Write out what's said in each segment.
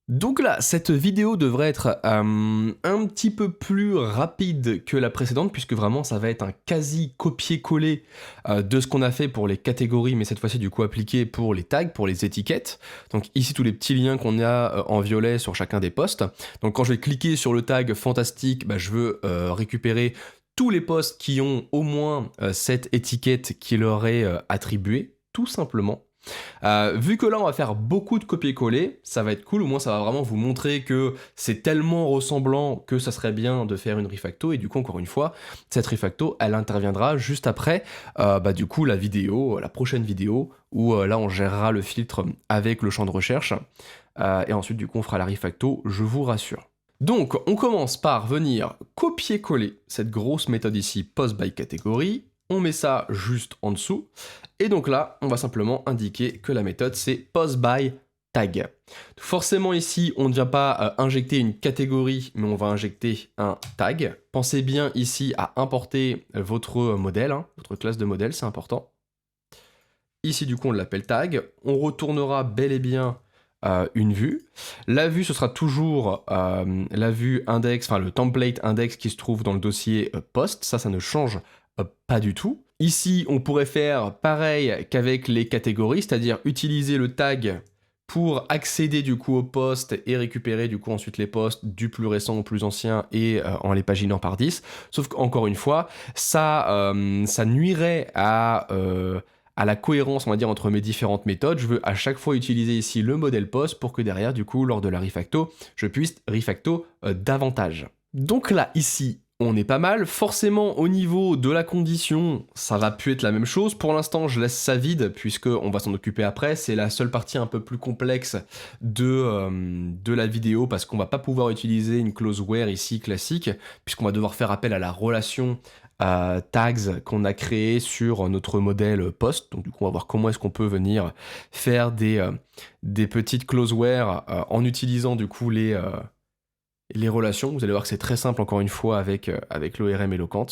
Donc là, cette vidéo devrait être un petit peu plus rapide que la précédente, puisque vraiment ça va être un quasi copier-coller de ce qu'on a fait pour les catégories, mais cette fois-ci du coup appliqué pour les tags, pour les étiquettes. Donc ici tous les petits liens qu'on a en violet sur chacun des posts. Donc quand je vais cliquer sur le tag fantastique, bah, je veux récupérer tous les posts qui ont au moins cette étiquette qui leur est attribuée, tout simplement. Vu que là on va faire beaucoup de copier-coller, ça va être cool, au moins ça va vraiment vous montrer que c'est tellement ressemblant que ça serait bien de faire une refacto, et du coup encore une fois, cette refacto elle interviendra juste après du coup la vidéo, la prochaine vidéo, où là on gérera le filtre avec le champ de recherche, et ensuite du coup on fera la refacto, je vous rassure. Donc on commence par venir copier-coller cette grosse méthode ici, post by category, on met ça juste en dessous, et donc là, on va simplement indiquer que la méthode c'est post by tag. Forcément ici, on ne vient pas injecter une catégorie, mais on va injecter un tag. Pensez bien ici à importer votre modèle, votre classe de modèle, c'est important. Ici du coup on l'appelle tag, on retournera bel et bien une vue. La vue ce sera toujours la vue index, enfin le template index qui se trouve dans le dossier post, ça ne change pas du tout. Ici on pourrait faire pareil qu'avec les catégories, c'est-à-dire utiliser le tag pour accéder du coup au post et récupérer du coup ensuite les posts du plus récent au plus ancien et en les paginant par 10. Sauf qu'encore une fois, ça nuirait à la cohérence, on va dire, entre mes différentes méthodes. Je veux à chaque fois utiliser ici le modèle post pour que derrière, du coup, lors de la refacto, je puisse refacto davantage. Donc là, ici, on est pas mal. Forcément, au niveau de la condition, ça va plus être la même chose. Pour l'instant, je laisse ça vide, puisqu'on va s'en occuper après. C'est la seule partie un peu plus complexe de la vidéo, parce qu'on va pas pouvoir utiliser une clause where ici classique, puisqu'on va devoir faire appel à la relation tags qu'on a créé sur notre modèle post. Donc du coup on va voir comment est-ce qu'on peut venir faire des petites clause where en utilisant du coup les relations. Vous allez voir que c'est très simple encore une fois avec l'ORM Eloquent.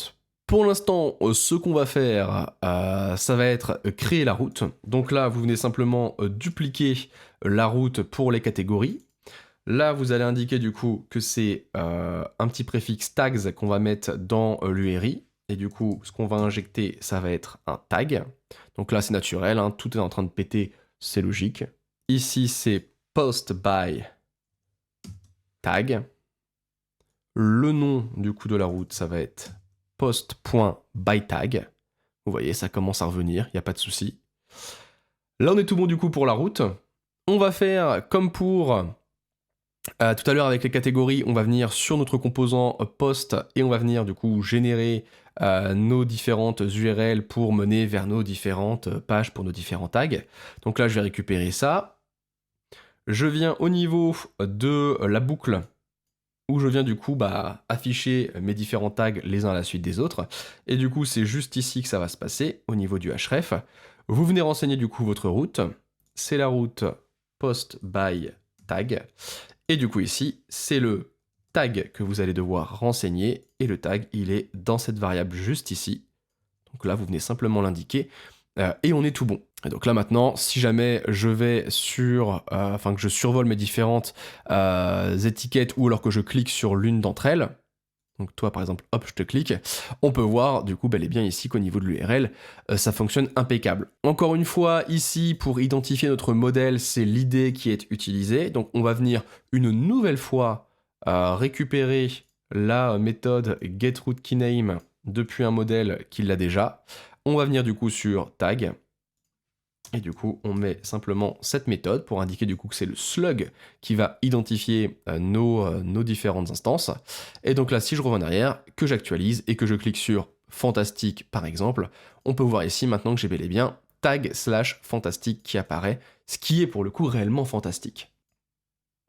Pour l'instant, ce qu'on va faire, ça va être créer la route. Donc là, vous venez simplement dupliquer la route pour les catégories. Là, vous allez indiquer du coup que c'est un petit préfixe tags qu'on va mettre dans l'URI. Et du coup, ce qu'on va injecter, ça va être un tag. Donc là, c'est naturel, tout est en train de péter, c'est logique. Ici, c'est post by tag. Le nom du coup de la route, ça va être post.byTag. Vous voyez, ça commence à revenir, il n'y a pas de souci. Là, on est tout bon du coup pour la route. On va faire comme pour tout à l'heure avec les catégories, on va venir sur notre composant post et on va venir du coup générer nos différentes URL pour mener vers nos différentes pages pour nos différents tags. Donc là, je vais récupérer ça. Je viens au niveau de la boucle où je viens du coup afficher mes différents tags les uns à la suite des autres. Et du coup, c'est juste ici que ça va se passer au niveau du href. Vous venez renseigner du coup votre route. C'est la route post by tag. Et du coup ici, c'est le tag que vous allez devoir renseigner, et le tag, il est dans cette variable juste ici. Donc là, vous venez simplement l'indiquer, et on est tout bon. Et donc là maintenant, si jamais je vais sur, que je survole mes différentes étiquettes, ou alors que je clique sur l'une d'entre elles, donc toi par exemple, hop, je te clique, on peut voir du coup bel et bien ici qu'au niveau de l'URL, ça fonctionne impeccable. Encore une fois, ici, pour identifier notre modèle, c'est l'idée qui est utilisée. Donc on va venir une nouvelle fois récupérer la méthode getRouteKeyName depuis un modèle qui l'a déjà. On va venir du coup sur tag. Et du coup, on met simplement cette méthode pour indiquer du coup que c'est le slug qui va identifier nos différentes instances. Et donc là, si je reviens en arrière, que j'actualise et que je clique sur fantastique par exemple, on peut voir ici maintenant que j'ai bel et bien tag/fantastique qui apparaît, ce qui est pour le coup réellement fantastique.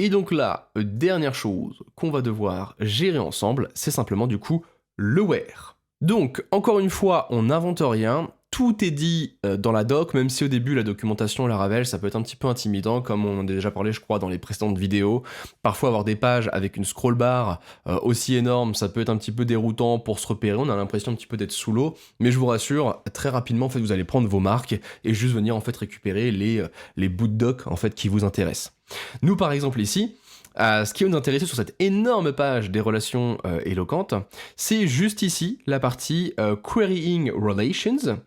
Et donc là, dernière chose qu'on va devoir gérer ensemble, c'est simplement du coup le where. Donc, encore une fois, on n'invente rien, tout est dit dans la doc, même si au début la documentation Laravel ça peut être un petit peu intimidant, comme on en a déjà parlé je crois dans les précédentes vidéos. Parfois avoir des pages avec une scroll bar aussi énorme, ça peut être un petit peu déroutant pour se repérer, on a l'impression un petit peu d'être sous l'eau, mais je vous rassure, très rapidement en fait vous allez prendre vos marques et juste venir en fait récupérer les bouts de doc en fait qui vous intéressent. Nous par exemple ici, Ce qui va nous intéresser sur cette énorme page des relations éloquentes, c'est juste ici la partie Querying Relations,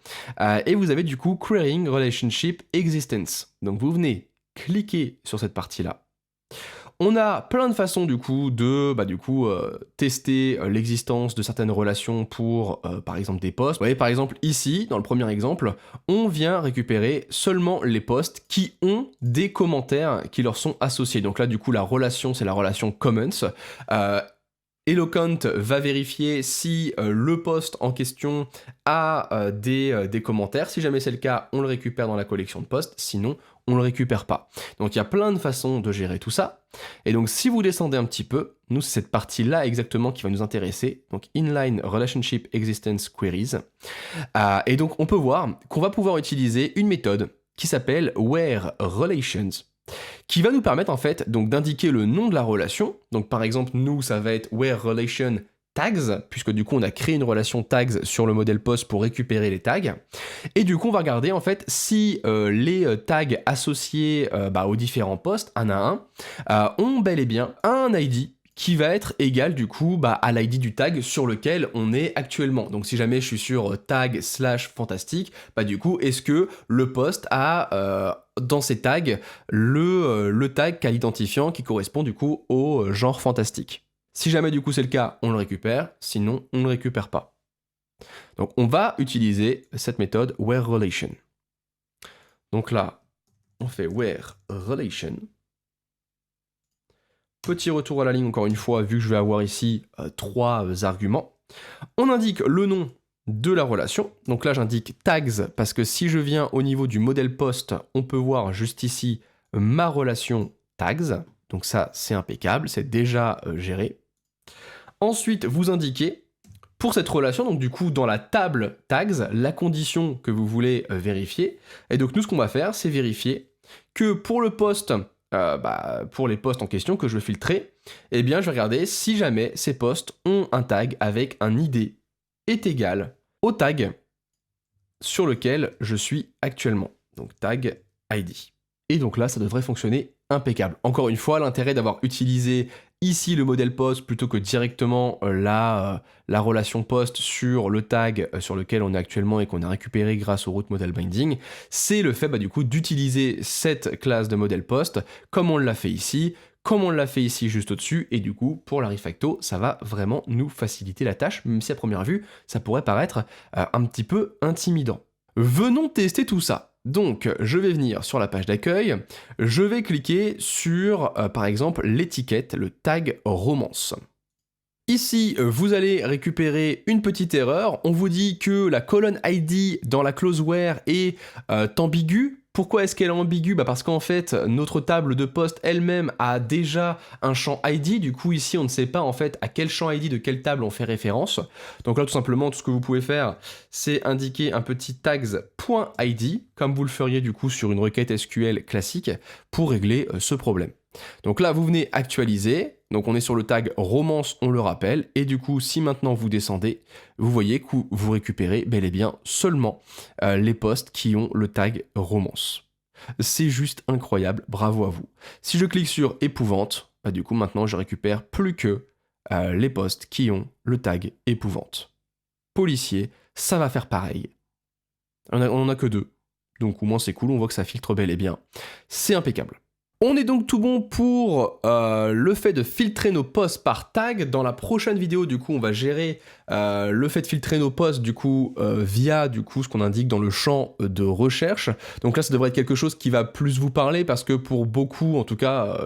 et vous avez du coup Querying Relationship Existence. Donc vous venez cliquer sur cette partie-là. On a plein de façons du coup de tester l'existence de certaines relations pour par exemple des posts. Vous voyez par exemple ici, dans le premier exemple, on vient récupérer seulement les posts qui ont des commentaires qui leur sont associés. Donc là du coup la relation c'est la relation comments. Eloquent va vérifier si le post en question a des commentaires. Si jamais c'est le cas, on le récupère dans la collection de posts, sinon on le récupère pas. Donc il y a plein de façons de gérer tout ça. Et donc si vous descendez un petit peu, nous c'est cette partie-là exactement qui va nous intéresser, donc Inline Relationship Existence Queries. Et donc on peut voir qu'on va pouvoir utiliser une méthode qui s'appelle WhereRelations, qui va nous permettre en fait donc d'indiquer le nom de la relation. Donc par exemple nous ça va être WhereRelation tags, puisque du coup on a créé une relation tags sur le modèle post pour récupérer les tags. Et du coup on va regarder en fait si les tags associés aux différents posts, un à un, ont bel et bien un ID qui va être égal du coup à l'ID du tag sur lequel on est actuellement. Donc si jamais je suis sur tag/fantastique, du coup est-ce que le post a dans ses tags le tag qu'a l'identifiant qui correspond du coup au genre fantastique. Si jamais du coup c'est le cas, on le récupère, sinon on ne le récupère pas. Donc on va utiliser cette méthode WhereRelation. Donc là, on fait WhereRelation. Petit retour à la ligne encore une fois, vu que je vais avoir ici 3 arguments. On indique le nom de la relation. Donc là j'indique tags, parce que si je viens au niveau du modèle post, on peut voir juste ici ma relation tags. Donc ça c'est impeccable, c'est déjà géré. Ensuite, vous indiquez, pour cette relation, donc du coup dans la table tags, la condition que vous voulez vérifier. Et donc nous, ce qu'on va faire, c'est vérifier que pour le post, pour les posts en question que je veux filtrer, eh bien je vais regarder si jamais ces posts ont un tag avec un ID est égal au tag sur lequel je suis actuellement. Donc tag ID. Et donc là, ça devrait fonctionner impeccable. Encore une fois, l'intérêt d'avoir utilisé ici le modèle post plutôt que directement la relation post sur le tag sur lequel on est actuellement et qu'on a récupéré grâce au route model binding, c'est le fait du coup d'utiliser cette classe de modèle post comme on l'a fait ici, comme on l'a fait ici juste au-dessus, et du coup pour la refacto ça va vraiment nous faciliter la tâche, même si à première vue ça pourrait paraître un petit peu intimidant. Venons tester tout ça. Donc, je vais venir sur la page d'accueil, je vais cliquer sur, par exemple, l'étiquette, le tag romance. Ici, vous allez récupérer une petite erreur. On vous dit que la colonne ID dans la clause where est ambiguë. Pourquoi est-ce qu'elle est ambiguë ? Parce qu'en fait, notre table de poste elle-même a déjà un champ ID. Du coup, ici, on ne sait pas en fait à quel champ ID de quelle table on fait référence. Donc là, tout simplement, tout ce que vous pouvez faire, c'est indiquer un petit tags.id, comme vous le feriez du coup sur une requête SQL classique, pour régler ce problème. Donc là, vous venez actualiser, donc on est sur le tag romance, on le rappelle, et du coup, si maintenant vous descendez, vous voyez que vous récupérez bel et bien seulement les posts qui ont le tag romance. C'est juste incroyable, bravo à vous. Si je clique sur épouvante, du coup maintenant je récupère plus que les posts qui ont le tag épouvante. Policier, ça va faire pareil. On en a que 2, donc au moins c'est cool, on voit que ça filtre bel et bien. C'est impeccable. On est donc tout bon pour le fait de filtrer nos posts par tag. Dans la prochaine vidéo, du coup, on va gérer le fait de filtrer nos posts, du coup, via, du coup, ce qu'on indique dans le champ de recherche. Donc là, ça devrait être quelque chose qui va plus vous parler, parce que pour beaucoup, en tout cas,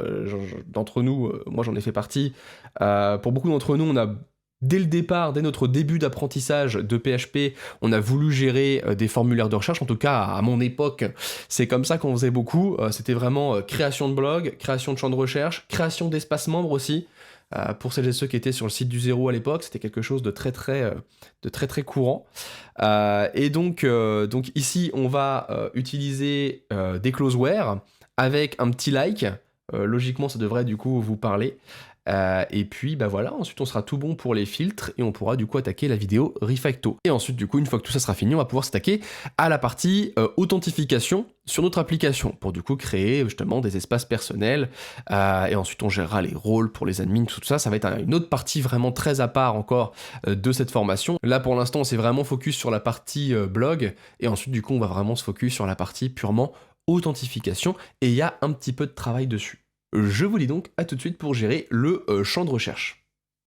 d'entre nous, moi j'en ai fait partie, pour beaucoup d'entre nous, on a... Dès le départ, dès notre début d'apprentissage de PHP, on a voulu gérer des formulaires de recherche. En tout cas, à mon époque, c'est comme ça qu'on faisait beaucoup. C'était vraiment création de blog, création de champ de recherche, création d'espace membre aussi. Pour celles et ceux qui étaient sur le site du zéro à l'époque, c'était quelque chose de très courant. Et donc ici, on va utiliser des clauses where avec un petit like, Logiquement, ça devrait du coup vous parler. Et puis bah voilà, ensuite on sera tout bon pour les filtres et on pourra du coup attaquer la vidéo Refacto. Et ensuite du coup, une fois que tout ça sera fini, on va pouvoir s'attaquer à la partie authentification sur notre application pour du coup créer justement des espaces personnels. Et ensuite on gérera les rôles pour les admins, tout ça. Ça va être une autre partie vraiment très à part encore de cette formation. Là pour l'instant, on s'est vraiment focus sur la partie blog et ensuite du coup, on va vraiment se focus sur la partie purement authentification et il y a un petit peu de travail dessus. Je vous dis donc à tout de suite pour gérer le champ de recherche.